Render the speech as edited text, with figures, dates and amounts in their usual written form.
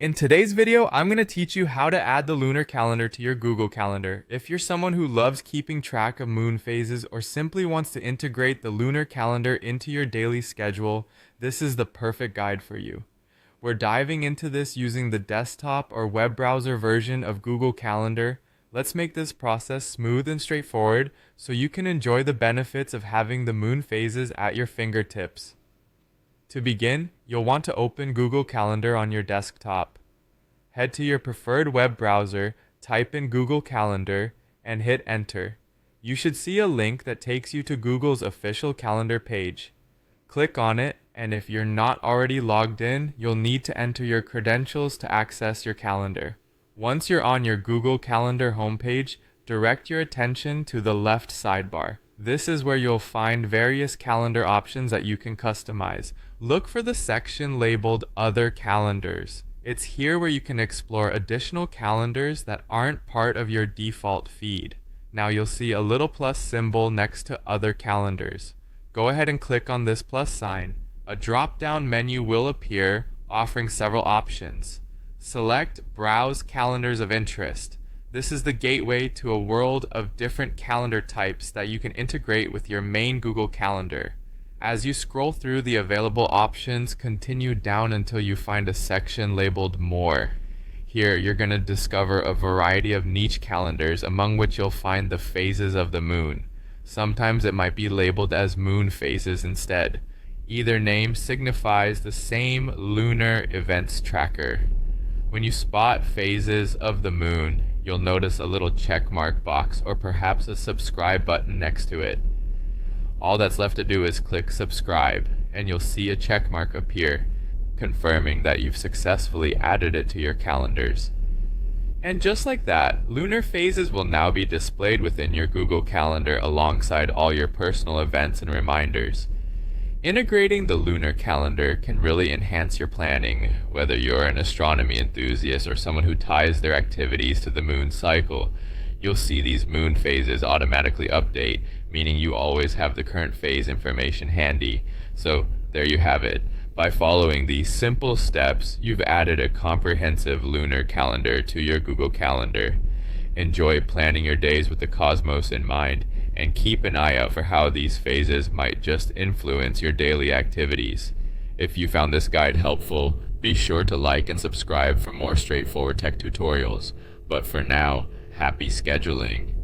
In today's video, I'm going to teach you how to add the lunar calendar to your Google Calendar. If you're someone who loves keeping track of moon phases or simply wants to integrate the lunar calendar into your daily schedule, this is the perfect guide for you. We're diving into this using the desktop or web browser version of Google Calendar. Let's make this process smooth and straightforward so you can enjoy the benefits of having the moon phases at your fingertips. To begin, you'll want to open Google Calendar on your desktop. Head to your preferred web browser, type in Google Calendar, and hit enter. You should see a link that takes you to Google's official calendar page. Click on it, and if you're not already logged in, you'll need to enter your credentials to access your calendar. Once you're on your Google Calendar homepage, direct your attention to the left sidebar. This is where you'll find various calendar options that you can customize. Look for the section labeled Other Calendars. It's here where you can explore additional calendars that aren't part of your default feed. Now you'll see a little plus symbol next to Other Calendars. Go ahead and click on this plus sign. A drop-down menu will appear, offering several options. Select Browse Calendars of Interest. This is the gateway to a world of different calendar types that you can integrate with your main Google Calendar. As you scroll through the available options, continue down until you find a section labeled More. Here, you're going to discover a variety of niche calendars, among which you'll find the phases of the moon. Sometimes it might be labeled as moon phases instead. Either name signifies the same lunar events tracker. When you spot phases of the moon, you'll notice a little check mark box or perhaps a subscribe button next to it. All that's left to do is click subscribe, and you'll see a check mark appear, confirming that you've successfully added it to your calendars. And just like that, lunar phases will now be displayed within your Google Calendar alongside all your personal events and reminders. Integrating the lunar calendar can really enhance your planning, whether you're an astronomy enthusiast or someone who ties their activities to the moon cycle. You'll see these moon phases automatically update, meaning you always have the current phase information handy. So there you have it. By following these simple steps, you've added a comprehensive lunar calendar to your Google Calendar. Enjoy planning your days with the cosmos in mind, and keep an eye out for how these phases might just influence your daily activities. If you found this guide helpful, be sure to like and subscribe for more straightforward tech tutorials. But for now, happy scheduling.